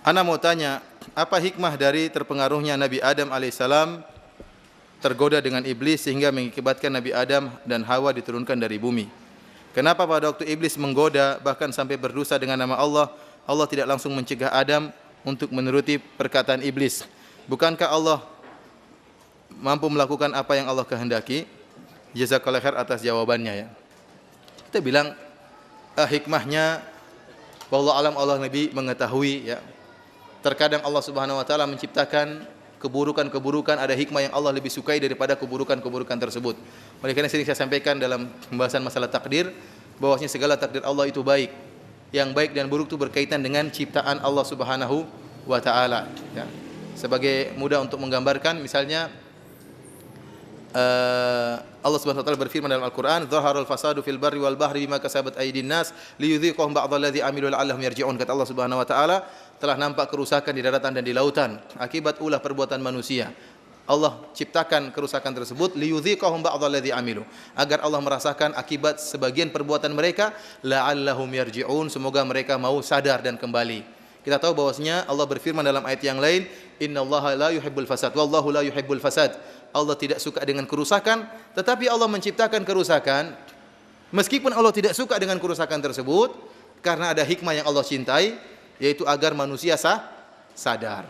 Ana mau tanya, apa hikmah dari terpengaruhnya Nabi Adam alaihissalam tergoda dengan iblis sehingga mengakibatkan Nabi Adam dan Hawa diturunkan dari bumi? Kenapa pada waktu iblis menggoda bahkan sampai berdosa dengan nama Allah, Allah tidak langsung mencegah Adam untuk menuruti perkataan iblis? Bukankah Allah mampu melakukan apa yang Allah kehendaki? Jazakallahu khair atas jawabannya ya. Kita bilang hikmahnya wallahu alam, Allah Nabi mengetahui ya. Terkadang Allah Subhanahu wa taala menciptakan keburukan-keburukan, ada hikmah yang Allah lebih sukai daripada keburukan-keburukan tersebut. Oleh karena sering saya sampaikan dalam pembahasan masalah takdir, bahwasanya segala takdir Allah itu baik. Yang baik dan buruk itu berkaitan dengan ciptaan Allah Subhanahu wa taala ya. Sebagai mudah untuk menggambarkan, misalnya Allah Subhanahu wa taala berfirman dalam Al-Qur'an, "Dhaharul fasadu fil barri wal bahri bima kasabat aydin nas liyudhiqahum ba'dalladzi amilu la'allahum yarji'un." Kata Allah Subhanahu wa taala, telah nampak kerusakan di daratan dan di lautan akibat ulah perbuatan manusia. Allah ciptakan kerusakan tersebut liyudhiqahum ba'dalladzi amilu, agar Allah merasakan akibat sebagian perbuatan mereka, la'allahum yarji'un, semoga mereka mau sadar dan kembali. Kita tahu bahwasanya Allah berfirman dalam ayat yang lain, "Innallaha la yuhibbul fasad wallahu la yuhibbul fasad." Allah tidak suka dengan kerusakan, tetapi Allah menciptakan kerusakan meskipun Allah tidak suka dengan kerusakan tersebut karena ada hikmah yang Allah cintai, yaitu agar manusia sadar.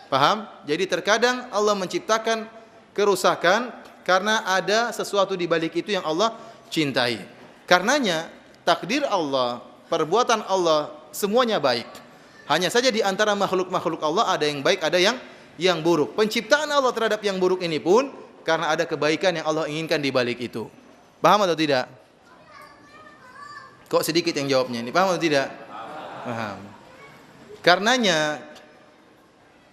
Paham? Jadi terkadang Allah menciptakan kerusakan karena ada sesuatu di balik itu yang Allah cintai. Karenanya takdir Allah, perbuatan Allah semuanya baik. Hanya saja di antara makhluk-makhluk Allah ada yang baik, ada yang buruk. Penciptaan Allah terhadap yang buruk ini pun karena ada kebaikan yang Allah inginkan di balik itu. Paham atau tidak? Kok sedikit yang jawabnya ini? Paham atau tidak? Paham. Karenanya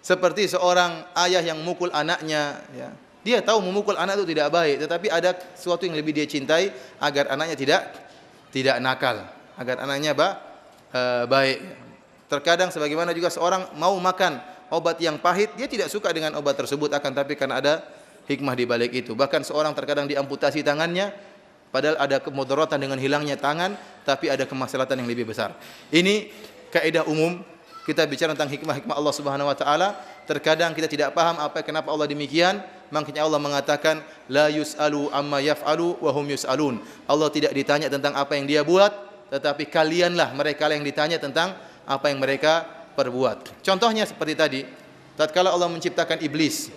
seperti seorang ayah yang memukul anaknya ya. Dia tahu memukul anak itu tidak baik, tetapi ada sesuatu yang lebih dia cintai agar anaknya tidak nakal, agar anaknya baik. Terkadang sebagaimana juga seorang mau makan obat yang pahit, dia tidak suka dengan obat tersebut, akan tapi karena ada hikmah di balik itu. Bahkan seorang terkadang diamputasi tangannya, padahal ada kemudaratan dengan hilangnya tangan, tapi ada kemaslahatan yang lebih besar. Ini kaidah umum, kita bicara tentang hikmah-hikmah Allah Subhanahu wa taala. Terkadang kita tidak paham kenapa Allah demikian, makanya Allah mengatakan la yus'alu amma yaf'alu wa hum yus'alun. Allah tidak ditanya tentang apa yang dia buat, tetapi kalianlah mereka yang ditanya tentang apa yang mereka perbuat. Contohnya seperti tadi, tatkala Allah menciptakan iblis.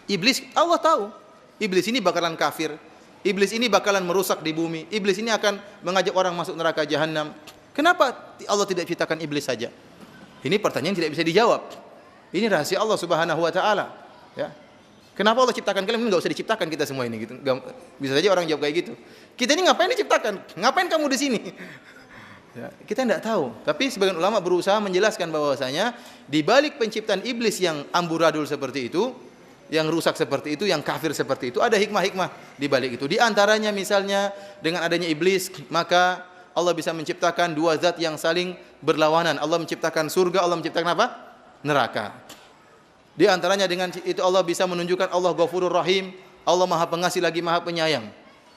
Iblis Allah tahu, iblis ini bakalan kafir. Iblis ini bakalan merusak di bumi. Iblis ini akan mengajak orang masuk neraka jahanam. Kenapa Allah tidak ciptakan iblis saja? Ini pertanyaan yang tidak bisa dijawab. Ini rahasia Allah Subhanahu wa taala, ya. Kenapa Allah ciptakan kalian? Enggak usah diciptakan kita semua ini gitu. Bisa saja orang jawab kayak gitu. Kita ini ngapain diciptakan? Ngapain kamu di sini? Ya, kita tidak tahu, tapi sebagian ulama berusaha menjelaskan bahwasanya di balik penciptaan iblis yang amburadul seperti itu, yang rusak seperti itu, yang kafir seperti itu, ada hikmah-hikmah di balik itu. Di antaranya misalnya dengan adanya iblis, maka Allah bisa menciptakan dua zat yang saling berlawanan. Allah menciptakan surga, Allah menciptakan apa? Neraka. Di antaranya dengan itu Allah bisa menunjukkan Allah Ghafurur Rahim, Allah Maha Pengasih lagi Maha Penyayang.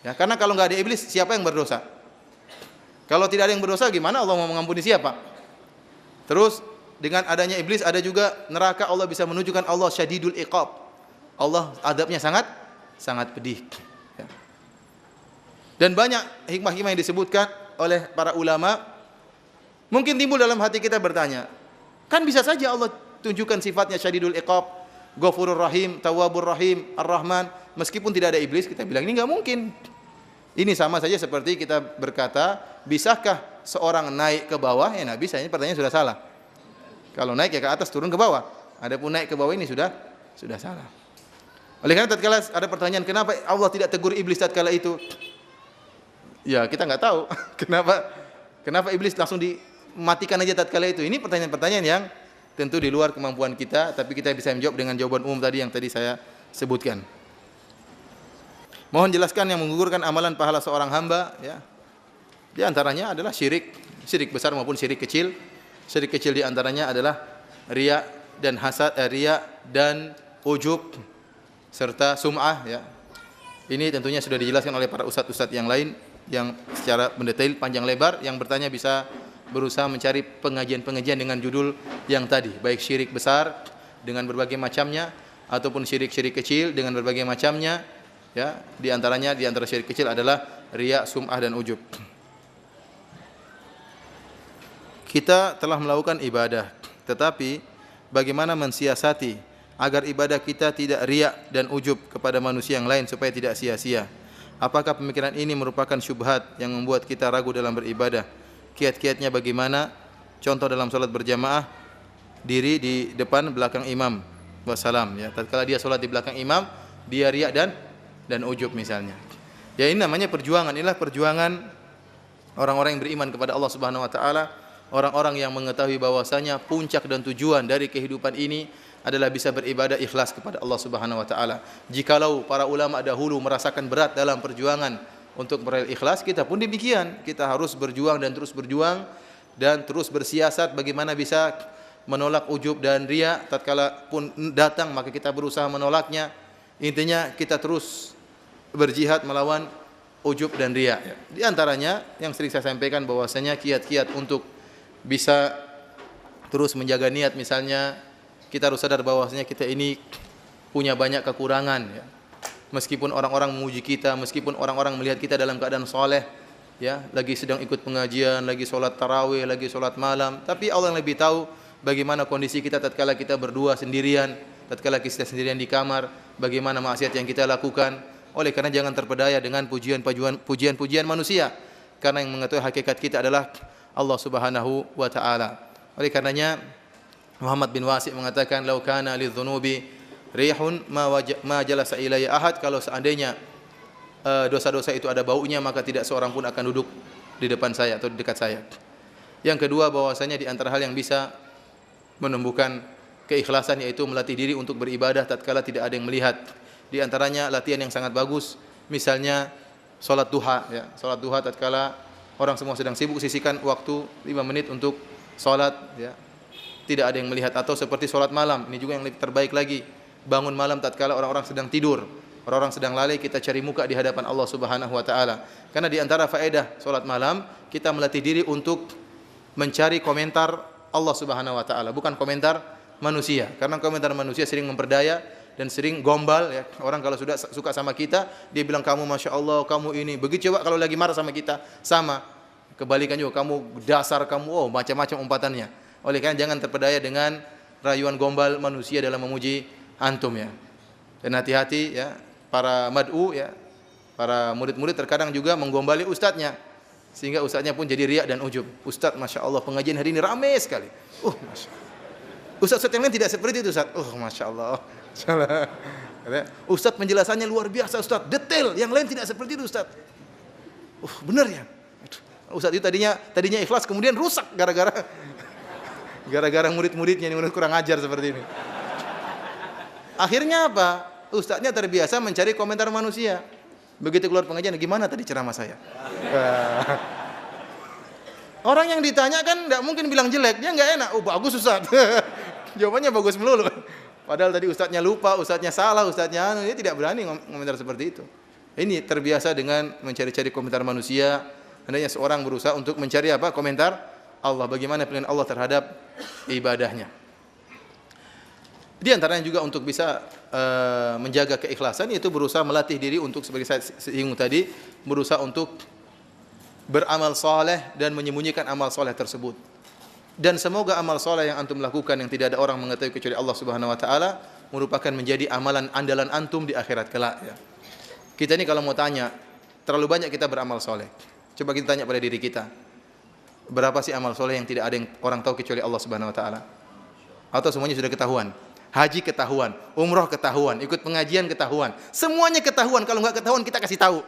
Ya, karena kalau nggak ada iblis, siapa yang berdosa? Kalau tidak ada yang berdosa, gimana Allah mau mengampuni siapa? Terus dengan adanya iblis ada juga neraka, Allah bisa menunjukkan Allah Syadidul Iqab. Allah adabnya sangat pedih. Ya. Dan banyak hikmah-hikmah yang disebutkan oleh para ulama. Mungkin timbul dalam hati kita bertanya, kan bisa saja Allah tunjukkan sifatnya Syadidul Iqab, Ghafurur Rahim, Tawwabur Rahim, Ar-Rahman, meskipun tidak ada iblis. Kita bilang ini enggak mungkin. Ini sama saja seperti kita berkata, bisakah seorang naik ke bawah? Ya, Nabi, saya ini pertanyaan sudah salah. Kalau naik ya ke atas, turun ke bawah. Adapun naik ke bawah ini sudah salah. Oleh karena tatkala ada pertanyaan, kenapa Allah tidak tegur iblis tatkala itu? Ya, kita nggak tahu. Kenapa iblis langsung dimatikan aja tatkala itu? Ini pertanyaan-pertanyaan yang tentu di luar kemampuan kita, tapi kita bisa menjawab dengan jawaban umum tadi yang tadi saya sebutkan. Mohon jelaskan yang menggugurkan amalan pahala seorang hamba, ya. Di antaranya adalah syirik besar maupun syirik kecil. Syirik kecil di antaranya adalah riya dan hasad, riya dan ujub serta sum'ah, ya. Ini tentunya sudah dijelaskan oleh para ustadz-ustadz yang lain yang secara mendetail panjang lebar. Yang bertanya bisa berusaha mencari pengajian-pengajian dengan judul yang tadi, baik syirik besar dengan berbagai macamnya ataupun syirik-syirik kecil dengan berbagai macamnya, ya. Di antara syirik kecil adalah riya, sum'ah dan ujub. Kita telah melakukan ibadah, tetapi bagaimana mensiasati agar ibadah kita tidak riya dan ujub kepada manusia yang lain supaya tidak sia-sia? Apakah pemikiran ini merupakan syubhat yang membuat kita ragu dalam beribadah? Kiat-kiatnya bagaimana? Contoh dalam salat berjamaah, diri di depan belakang imam wassalam, ya. Tatkala dia salat di belakang imam, dia riya dan ujub misalnya. Ya, ini namanya perjuangan. Inilah perjuangan orang-orang yang beriman kepada Allah Subhanahu wa taala, orang-orang yang mengetahui bahwasanya puncak dan tujuan dari kehidupan ini adalah bisa beribadah ikhlas kepada Allah Subhanahu wa taala. Jikalau para ulama dahulu merasakan berat dalam perjuangan untuk meraih ikhlas, kita pun demikian. Kita harus berjuang dan terus bersiasat bagaimana bisa menolak ujub dan riya. Tatkala pun datang maka kita berusaha menolaknya. Intinya kita terus berjihad melawan ujub dan riya. Di antaranya yang sering saya sampaikan bahwasanya kiat-kiat untuk bisa terus menjaga niat, misalnya kita harus sadar bahwasanya kita ini punya banyak kekurangan, ya. Meskipun orang-orang memuji kita, meskipun orang-orang melihat kita dalam keadaan soleh, ya, lagi sedang ikut pengajian, lagi sholat tarawih, lagi sholat malam, tapi Allah yang lebih tahu bagaimana kondisi kita tatkala kita berdua sendirian, tatkala kita sendirian di kamar, bagaimana maksiat yang kita lakukan. Oleh karena jangan terpedaya dengan pujian-pujian manusia, karena yang mengetahui hakikat kita adalah Allah Subhanahu wa taala. Oleh karenanya Muhammad bin Wasi' mengatakan, "Lau kana lidzunubi rihun ma jalasa ilayya ahad." Kalau seandainya dosa-dosa itu ada baunya, maka tidak seorang pun akan duduk di depan saya atau di dekat saya. Yang kedua, bahwasanya di antara hal yang bisa menumbuhkan keikhlasan yaitu melatih diri untuk beribadah tatkala tidak ada yang melihat. Di antaranya latihan yang sangat bagus, misalnya salat duha, ya. Salat duha tatkala orang semua sedang sibuk, sisihkan waktu 5 menit untuk salat, ya. Tidak ada yang melihat. Atau seperti salat malam, ini juga yang lebih terbaik lagi. Bangun malam tatkala orang-orang sedang tidur, orang-orang sedang lalai, kita cari muka di hadapan Allah Subhanahu wa taala. Karena di antara faedah salat malam, kita melatih diri untuk mencari komentar Allah Subhanahu wa taala, bukan komentar manusia. Karena komentar manusia sering memperdaya dan sering gombal, ya. Orang kalau sudah suka sama kita, dia bilang kamu Masya Allah, kamu ini. Begitu coba kalau lagi marah sama kita, sama. Kebalikan juga, kamu dasar, kamu, oh, macam-macam umpatannya. Oleh karena jangan terpedaya dengan rayuan gombal manusia dalam memuji antum, ya. Dan hati-hati, ya, para mad'u, ya, para murid-murid terkadang juga menggombali ustadznya, sehingga ustadznya pun jadi riya dan ujub. Ustadz, Masya Allah, pengajian hari ini ramai sekali. Masya Allah. Ustadz yang lain tidak seperti itu, Ustadz. Masya Allah. Ustadz penjelasannya luar biasa, Ustadz, detail. Yang lain tidak seperti itu, Ustadz. Benar ya? Ustadz itu tadinya ikhlas, kemudian rusak gara-gara murid-muridnya ini kurang ajar seperti ini. Akhirnya apa? Ustadznya terbiasa mencari komentar manusia. Begitu keluar pengajian, gimana tadi ceramah saya? Orang yang ditanya kan tidak mungkin bilang jelek, dia nggak enak. Bagus Ustadz. Jawabannya bagus melulu. Padahal tadi ustadznya lupa, ustadznya salah, ustadznya dia tidak berani komentar seperti itu. Ini terbiasa dengan mencari-cari komentar manusia. Hendaknya seorang berusaha untuk mencari apa? Komentar Allah. Bagaimana pilihan Allah terhadap ibadahnya. Di antaranya juga untuk bisa menjaga keikhlasan, yaitu berusaha melatih diri untuk, seperti saya singgung tadi, berusaha untuk beramal soleh dan menyembunyikan amal soleh tersebut. Dan semoga amal soleh yang antum lakukan yang tidak ada orang mengetahui kecuali Allah Subhanahu wa taala merupakan menjadi amalan andalan antum di akhirat kelak, ya. Kita ini kalau mau tanya, terlalu banyak kita beramal soleh. Coba kita tanya pada diri kita, berapa sih amal soleh yang tidak ada yang orang tahu kecuali Allah Subhanahu wa taala? Atau semuanya sudah ketahuan? Haji ketahuan, umroh ketahuan, ikut pengajian ketahuan, semuanya ketahuan. Kalau nggak ketahuan kita kasih tahu.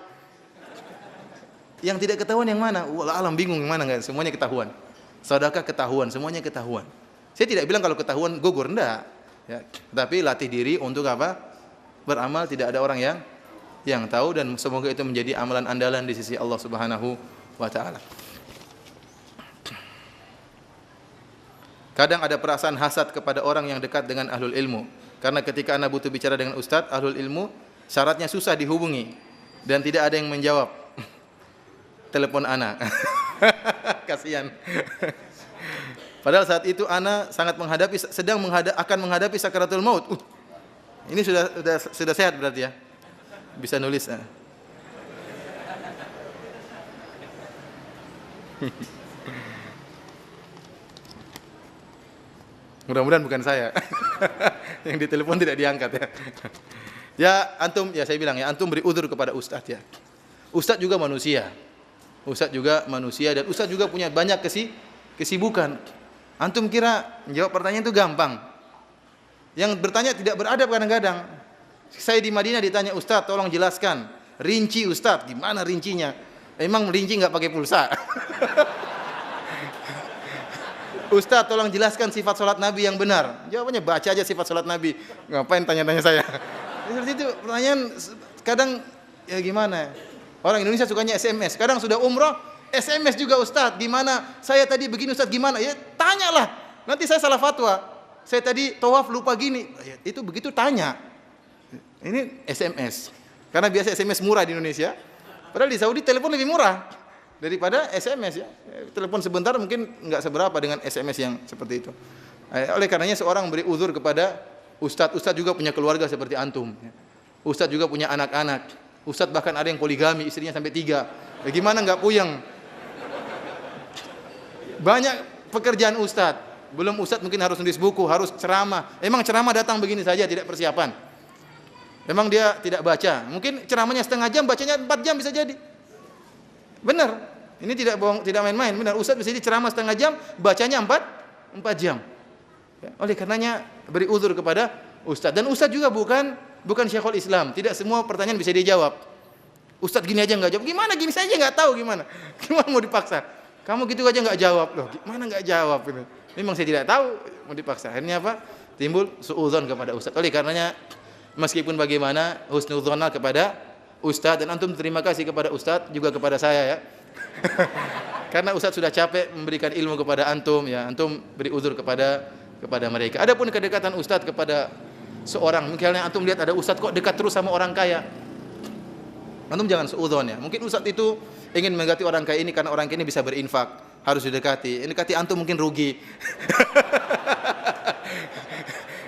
Yang tidak ketahuan yang mana? Wallah alam, bingung yang mana, nggak? Semuanya ketahuan. Sedekah ketahuan, semuanya ketahuan. Saya tidak bilang kalau ketahuan gugur, enggak, ya. Tapi latih diri untuk apa? Beramal tidak ada orang yang tahu, dan semoga itu menjadi amalan andalan di sisi Allah Subhanahu wa taala. Kadang ada perasaan hasad kepada orang yang dekat dengan ahlul ilmu. Karena ketika ana butuh bicara dengan ustaz ahlul ilmu, syaratnya susah dihubungi dan tidak ada yang menjawab telepon ana. Kasihan. Padahal saat itu ana sangat akan menghadapi sakaratul maut. Ini sudah sehat berarti ya. Bisa nulis. Mudah-mudahan bukan saya. Yang ditelepon tidak diangkat ya. Ya antum, ya saya bilang ya, antum beri uzur kepada ustaz ya. Ustaz juga manusia. Ustaz juga manusia dan ustaz juga punya banyak kesibukan. Antum kira menjawab pertanyaan itu gampang? Yang bertanya tidak beradab kadang-kadang. Saya di Madinah ditanya, "Ustaz, tolong jelaskan. Rinci Ustaz, gimana rincinya?" Emang rinci enggak pakai pulsa? "Ustaz, tolong jelaskan sifat salat Nabi yang benar." Jawabannya, baca aja sifat salat Nabi. Ngapain tanya-tanya saya? Seperti itu pertanyaan kadang ya gimana? Orang Indonesia sukanya SMS. Kadang sudah umroh, SMS juga, "Ustaz, gimana? Saya tadi begini Ustaz, gimana?" Ya tanyalah. Nanti saya salah fatwa. Saya tadi tawaf lupa gini. Ya, itu begitu tanya. Ini SMS. Karena biasa SMS murah di Indonesia. Padahal di Saudi telepon lebih murah daripada SMS ya. Telepon sebentar mungkin enggak seberapa dengan SMS yang seperti itu. Oleh karenanya seorang beri uzur kepada ustaz. Ustaz juga punya keluarga seperti antum. Ustaz juga punya anak-anak. Ustaz bahkan ada yang poligami, istrinya sampai 3. Bagaimana enggak puyeng? Banyak pekerjaan ustaz. Belum ustaz mungkin harus nulis buku, harus ceramah. Emang ceramah datang begini saja tidak persiapan? Memang dia tidak baca. Mungkin ceramahnya setengah jam, bacanya 4 jam bisa jadi. Benar. Ini tidak bohong, tidak main-main. Benar. Ustaz bisa ceramah setengah jam, bacanya 4 jam. Ya, oleh karenanya beri uzur kepada ustaz. Dan ustaz juga bukan Syekhul Islam. Tidak semua pertanyaan bisa dijawab. Ustaz gini aja enggak jawab. Gimana gini saja enggak tahu gimana? Gimana mau dipaksa? Kamu gitu aja enggak jawab loh. Gimana enggak jawab itu? Memang saya tidak tahu, mau dipaksa. Akhirnya apa? Timbul suudzon kepada ustaz. Oleh karenanya meskipun bagaimana husnudzon kepada ustaz, dan antum terima kasih kepada ustaz juga kepada saya ya. Karena ustaz sudah capek memberikan ilmu kepada antum ya. Antum beri uzur kepada mereka. Adapun kedekatan ustaz kepada seorang, misalnya antum lihat ada ustaz kok dekat terus sama orang kaya. Antum jangan suudzon ya. Mungkin ustaz itu ingin mendekati orang kaya ini karena orang kaya ini bisa berinfak, harus didekati. Dekati antum mungkin rugi.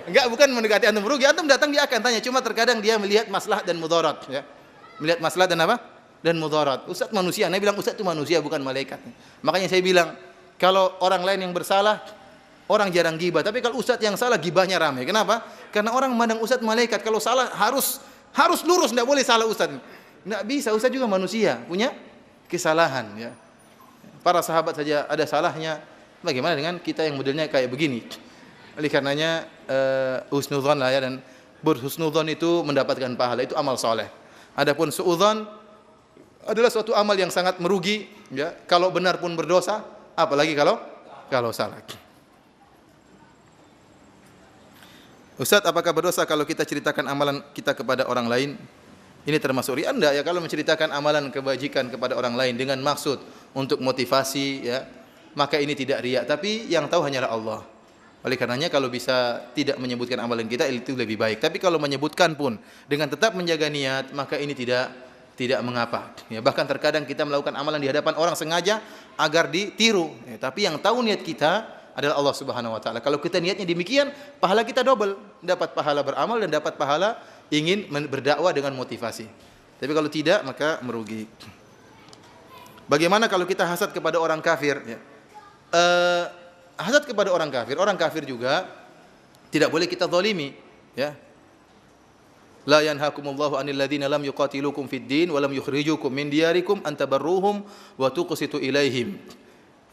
Enggak, bukan mendekati antum rugi. Antum datang dia akan tanya. Cuma terkadang dia melihat maslahat dan mudarat ya. Melihat maslahat dan apa? Dan mudarat. Ustaz manusia. Nabi bilang ustaz itu manusia bukan malaikat. Makanya saya bilang kalau orang lain yang bersalah, orang jarang gibah. Tapi kalau ustaz yang salah, gibahnya ramai. Kenapa? Karena orang memandang ustaz malaikat. Kalau salah harus lurus, tidak boleh salah ustaz. Tidak bisa. Ustaz juga manusia, punya kesalahan ya. Para sahabat saja ada salahnya. Bagaimana dengan kita yang modelnya kayak begini? Oleh karenanya husnudzon lah ya, dan berhusnudzon itu mendapatkan pahala, itu amal soleh. Adapun suudzon adalah suatu amal yang sangat merugi ya. Kalau benar pun berdosa, apalagi kalau salah. Ustaz, apakah berdosa kalau kita ceritakan amalan kita kepada orang lain? Ini termasuk riya? Enggak ya, kalau menceritakan amalan kebajikan kepada orang lain dengan maksud untuk motivasi ya, maka ini tidak riya, tapi yang tahu hanyalah Allah. Oleh karenanya kalau bisa tidak menyebutkan amalan kita itu lebih baik. Tapi kalau menyebutkan pun dengan tetap menjaga niat, maka ini tidak mengapa. Ya, bahkan terkadang kita melakukan amalan di hadapan orang sengaja agar ditiru. Ya, tapi yang tahu niat kita adalah Allah Subhanahu wa taala. Kalau kita niatnya demikian, pahala kita double, dapat pahala beramal dan dapat pahala ingin berdakwah dengan motivasi. Tapi kalau tidak maka merugi. Bagaimana kalau kita hasad kepada orang kafir ya? Hasad kepada orang kafir juga tidak boleh kita zalimi ya. La yanhakumullahu 'anil ladzina lam yuqatilukum fid din wa lam yukhrijukum min diyarikum an tabarruhum wa tuqsitu ilaihim.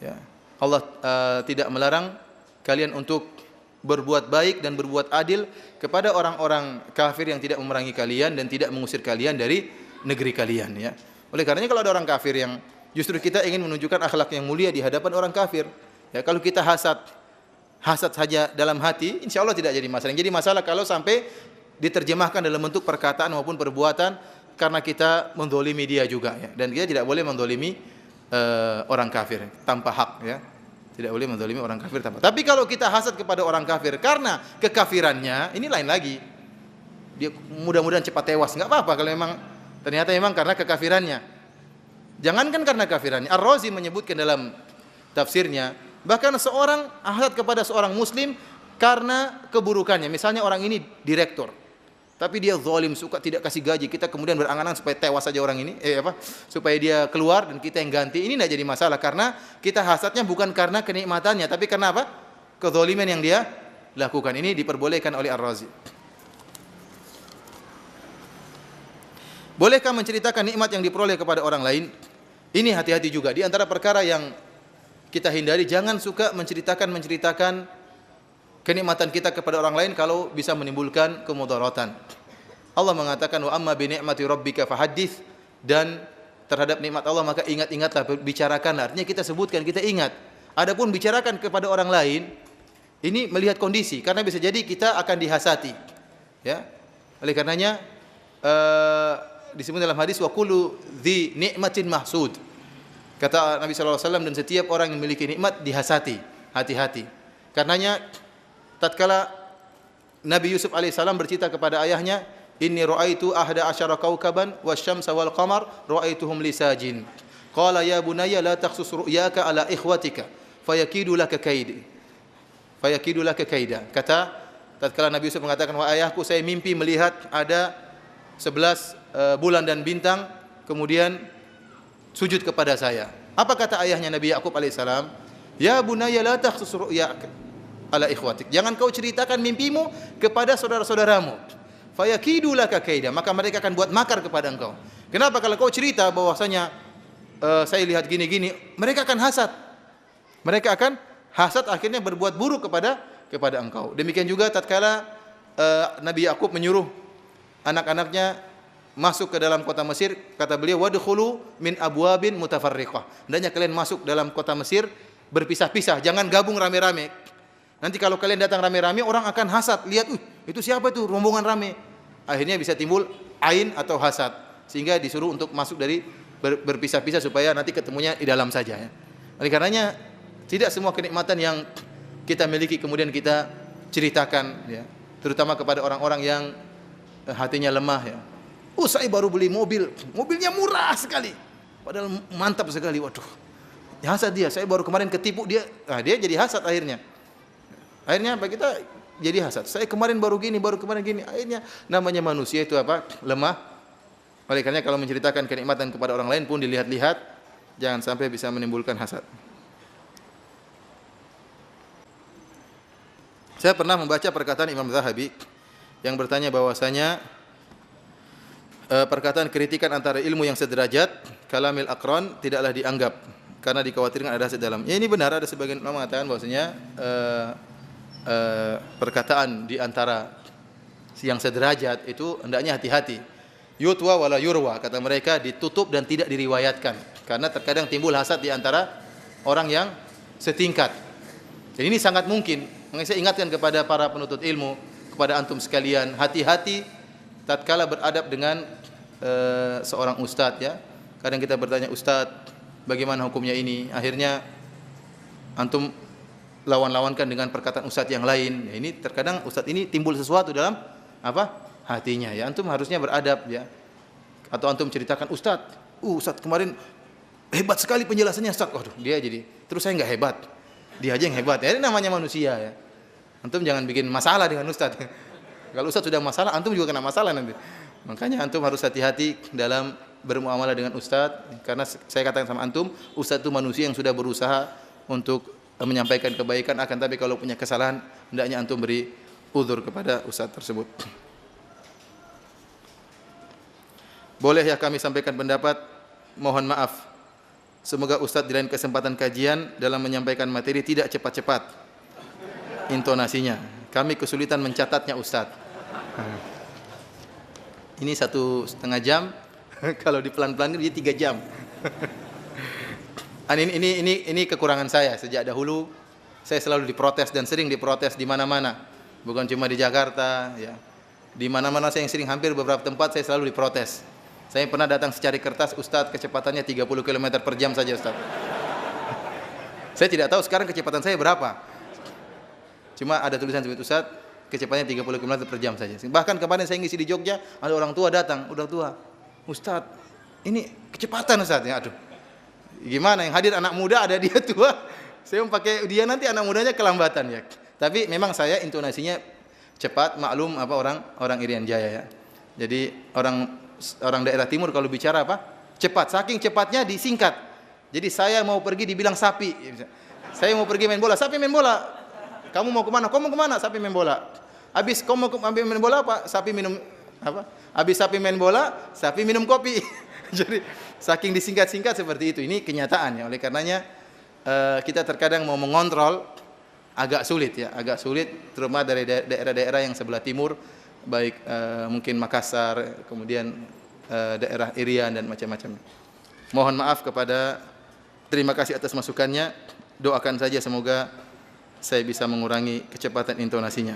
Ya. Allah tidak melarang kalian untuk berbuat baik dan berbuat adil kepada orang-orang kafir yang tidak memerangi kalian dan tidak mengusir kalian dari negeri kalian ya. Oleh karenanya kalau ada orang kafir yang justru kita ingin menunjukkan akhlak yang mulia di hadapan orang kafir. Ya, kalau kita hasad saja dalam hati, insya Allah tidak jadi masalah. Yang jadi masalah kalau sampai diterjemahkan dalam bentuk perkataan maupun perbuatan karena kita mendolimi dia juga ya. Dan kita tidak boleh mendolimi orang kafir tanpa hak ya. Tidak boleh mendolimi orang kafir tanpa. Tapi kalau kita hasad kepada orang kafir karena kekafirannya, ini lain lagi. Dia mudah-mudahan cepat tewas, enggak apa-apa kalau ternyata memang karena kekafirannya. Jangankan karena kafirannya. Ar-Razi menyebutkan dalam tafsirnya. Bahkan seorang hasad kepada seorang muslim karena keburukannya. Misalnya orang ini direktur, tapi dia zalim, suka tidak kasih gaji. Kita kemudian berangan-angan supaya tewas saja orang ini, supaya dia keluar dan kita yang ganti. Ini tidak jadi masalah karena kita hasadnya bukan karena kenikmatannya, tapi karena apa? Kezaliman yang dia lakukan. Ini diperbolehkan oleh Ar-Razi. Bolehkah menceritakan nikmat yang diperoleh kepada orang lain? Ini hati-hati juga. Di antara perkara yang kita hindari, jangan suka menceritakan kenikmatan kita kepada orang lain kalau bisa menimbulkan kemudaratan. Allah mengatakan wa amma bi ni'mati rabbika fahaddits, dan terhadap nikmat Allah maka ingat-ingatlah, bicarakanlah. Artinya kita sebutkan, kita ingat. Adapun bicarakan kepada orang lain, ini melihat kondisi, karena bisa jadi kita akan dihasati. Ya. Oleh karenanya disebut dalam hadis wa kullu dzi ni'matin mahsud. Kata Nabi sallallahu alaihi wasallam, dan setiap orang yang memiliki nikmat dihasati. Hati-hati. Karenanya tatkala Nabi Yusuf alaihissalam bercerita kepada ayahnya, inni ra'aitu ahda asyara kaukaban wasyamsa wal qamar ra'aituhum li sajin. Qala ya bunayya la takhsus ru'yaka ala ikhwatika fayakidu laka kaida. Kata tatkala Nabi Yusuf mengatakan, wahai ayahku, saya mimpi melihat ada 11 bulan dan bintang kemudian sujud kepada saya. Apa kata ayahnya Nabi Yakub alaihissalam? Ya bunayya la takhsus ru'yaka ala ikhwatik. Jangan kau ceritakan mimpimu kepada saudara-saudaramu. Fayakidu laka kaida, maka mereka akan buat makar kepada engkau. Kenapa? Kalau kau cerita bahwasanya saya lihat gini-gini, mereka akan hasad. Mereka akan hasad, akhirnya berbuat buruk kepada engkau. Demikian juga tatkala Nabi Yakub menyuruh anak-anaknya masuk ke dalam kota Mesir, kata beliau, wadkhulu min abwabin mutafarriqah. Hendaknya kalian masuk dalam kota Mesir berpisah-pisah, jangan gabung rame-rame. Nanti kalau kalian datang rame-rame, orang akan hasad, lihat, itu siapa itu rombongan rame. Akhirnya bisa timbul ain atau hasad, sehingga disuruh untuk masuk dari berpisah-pisah supaya nanti ketemunya di dalam saja, ya. Oleh karenanya tidak semua kenikmatan yang kita miliki kemudian kita ceritakan, ya, terutama kepada orang-orang yang hatinya lemah, ya. Saya baru beli mobil, mobilnya murah sekali, padahal mantap sekali. Waduh, hasad dia. Saya baru kemarin ketipu dia, dia jadi hasad akhirnya. Akhirnya apa, kita jadi hasad. Saya kemarin baru kemarin gini. Akhirnya namanya manusia itu apa? Lemah. Oleh karenanya kalau menceritakan kenikmatan kepada orang lain pun dilihat-lihat, jangan sampai bisa menimbulkan hasad. Saya pernah membaca perkataan Imam Zahabi yang bertanya bahwasanya perkataan kritikan antara ilmu yang sederajat, kalamil aqran, tidaklah dianggap karena dikhawatirkan ada hasad dalam. Ya, ini benar, ada sebagian ulama mengatakan bahwasanya perkataan di antara yang sederajat itu hendaknya hati-hati. Yutwa wala yurwa, kata mereka, ditutup dan tidak diriwayatkan karena terkadang timbul hasad di antara orang yang setingkat. Jadi ini sangat mungkin. Makanya saya ingatkan kepada para penuntut ilmu, kepada antum sekalian, hati-hati tatkala beradab dengan seorang ustadz, ya. Kadang kita bertanya, ustadz, bagaimana hukumnya ini? Akhirnya antum lawan-lawankan dengan perkataan ustadz yang lain. Ya, ini terkadang ustadz ini timbul sesuatu dalam apa? Hatinya. Ya, antum harusnya beradab, ya. Atau antum ceritakan, ustadz, ustadz kemarin hebat sekali penjelasannya, ustadz. Waduh, dia jadi terus saya nggak hebat. Dia aja yang hebat. Ya, ini namanya manusia, ya. Antum jangan bikin masalah dengan ustadz. Kalau ustadz sudah masalah, antum juga kena masalah nanti. Makanya antum harus hati-hati dalam bermuamalah dengan ustadz, karena saya katakan sama antum, ustadz itu manusia yang sudah berusaha untuk menyampaikan kebaikan, akan tapi kalau punya kesalahan hendaknya antum beri uzur kepada ustadz tersebut. Boleh ya kami sampaikan pendapat? Mohon maaf. Semoga ustadz di lain kesempatan kajian dalam menyampaikan materi tidak cepat-cepat intonasinya. Kami kesulitan mencatatnya ustadz. Ini 1,5 jam, kalau di pelan-pelan dia 3 jam. Ini kekurangan saya. Sejak dahulu saya selalu diprotes dan sering diprotes di mana-mana. Bukan cuma di Jakarta, ya. Di mana-mana saya yang sering, hampir beberapa tempat saya selalu diprotes. Saya pernah datang secari kertas, ustadz kecepatannya 30 km per jam saja ustadz. Saya tidak tahu sekarang kecepatan saya berapa. Cuma ada tulisan seperti ustadz, kecepatannya 30 km per jam saja. Bahkan kemarin saya ngisi di Jogja, ada orang tua datang, udah tua. Ustadz, ini kecepatan ustadz. Ya, aduh. Gimana yang hadir anak muda, ada dia tua. Saya mau pakai dia, nanti anak mudanya kelambatan ya. Tapi memang saya intonasinya cepat, maklum apa orang Irian Jaya ya. Jadi orang daerah timur kalau bicara apa? Cepat, saking cepatnya disingkat. Jadi saya mau pergi dibilang sapi. Saya mau pergi main bola, sapi main bola. Kamu mau kemana? Kamu mau kemana? Sapi main bola. Habis kamu mau main bola apa? Sapi minum apa? Habis sapi main bola, sapi minum kopi. Jadi saking disingkat-singkat seperti itu. Ini kenyataan ya. Oleh karenanya kita terkadang mau mengontrol agak sulit ya, agak sulit terutama dari daerah-daerah yang sebelah timur, baik mungkin Makassar, kemudian daerah Irian dan macam-macam. Mohon maaf terima kasih atas masukannya. Doakan saja semoga saya bisa mengurangi kecepatan intonasinya.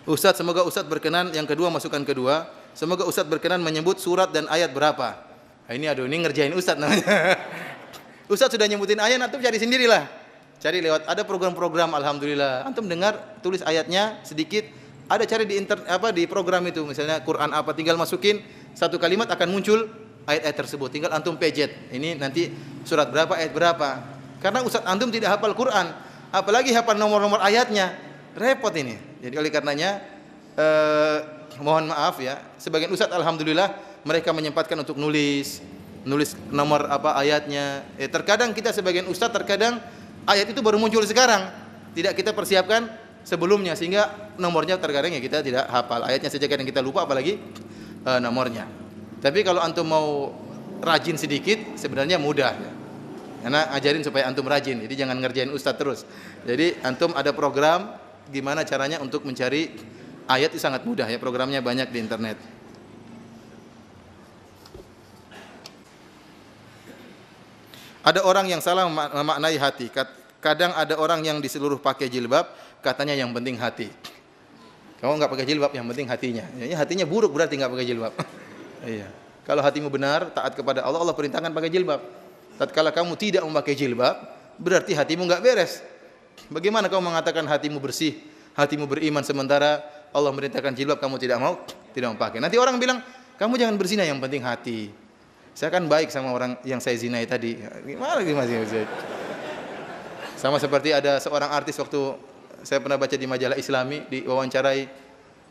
Ustaz, semoga Ustaz berkenan, yang kedua masukan kedua, semoga Ustaz berkenan menyebut surat dan ayat berapa. Nah, ini ngerjain Ustaz namanya. Ustaz sudah nyebutin ayat, antum cari sendirilah. Cari lewat ada program-program, alhamdulillah. Antum dengar, tulis ayatnya sedikit, ada cari di program itu, misalnya Quran apa, tinggal masukin satu kalimat akan muncul ayat-ayat tersebut. Tinggal antum pejet. Ini nanti surat berapa, ayat berapa. Karena Ustaz antum tidak hafal Quran, apalagi hafal nomor-nomor ayatnya. Repot ini. Jadi oleh karenanya mohon maaf ya, sebagian ustaz alhamdulillah mereka menyempatkan untuk nulis nomor apa ayatnya. Terkadang kita sebagian ustaz terkadang ayat itu baru muncul sekarang, tidak kita persiapkan sebelumnya sehingga nomornya terkadang ya kita tidak hafal. Ayatnya saja kadang kita lupa apalagi nomornya. Tapi kalau antum mau rajin sedikit sebenarnya mudah ya. Karena ajarin supaya antum rajin. Jadi jangan ngerjain ustaz terus. Jadi antum ada program gimana caranya untuk mencari ayat itu sangat mudah ya, programnya banyak di internet. Ada orang yang salah memaknai hati. Kadang ada orang yang di seluruh pakai jilbab, katanya yang penting hati. Kamu enggak pakai jilbab, yang penting hatinya. Ya, hatinya buruk berarti enggak pakai jilbab. Iya. Kalau hatimu benar, taat kepada Allah, Allah perintahkan pakai jilbab. Tatkala kamu tidak memakai jilbab, berarti hatimu enggak beres. Bagaimana kamu mengatakan hatimu bersih, hatimu beriman sementara Allah merintahkan jilbab kamu tidak mau pakai. Nanti orang bilang, kamu jangan berzina, yang penting hati. Saya kan baik sama orang yang saya zinai tadi. Gimana sih? Sama seperti ada seorang artis waktu saya pernah baca di majalah Islami, diwawancarai,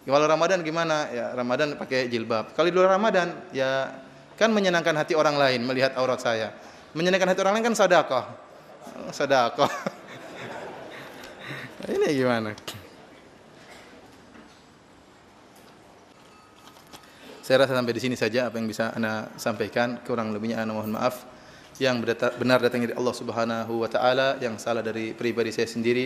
kalau Ramadan gimana? Ya Ramadan pakai jilbab. Kalau di luar Ramadan, ya kan menyenangkan hati orang lain melihat aurat saya. Menyenangkan hati orang lain kan sedekah. Sedekah. Ini gimana? Saya rasa sampai di sini saja apa yang bisa Anda sampaikan. Kurang lebihnya Anda mohon maaf. Yang benar datang dari Allah Subhanahu wa taala, yang salah dari pribadi saya sendiri.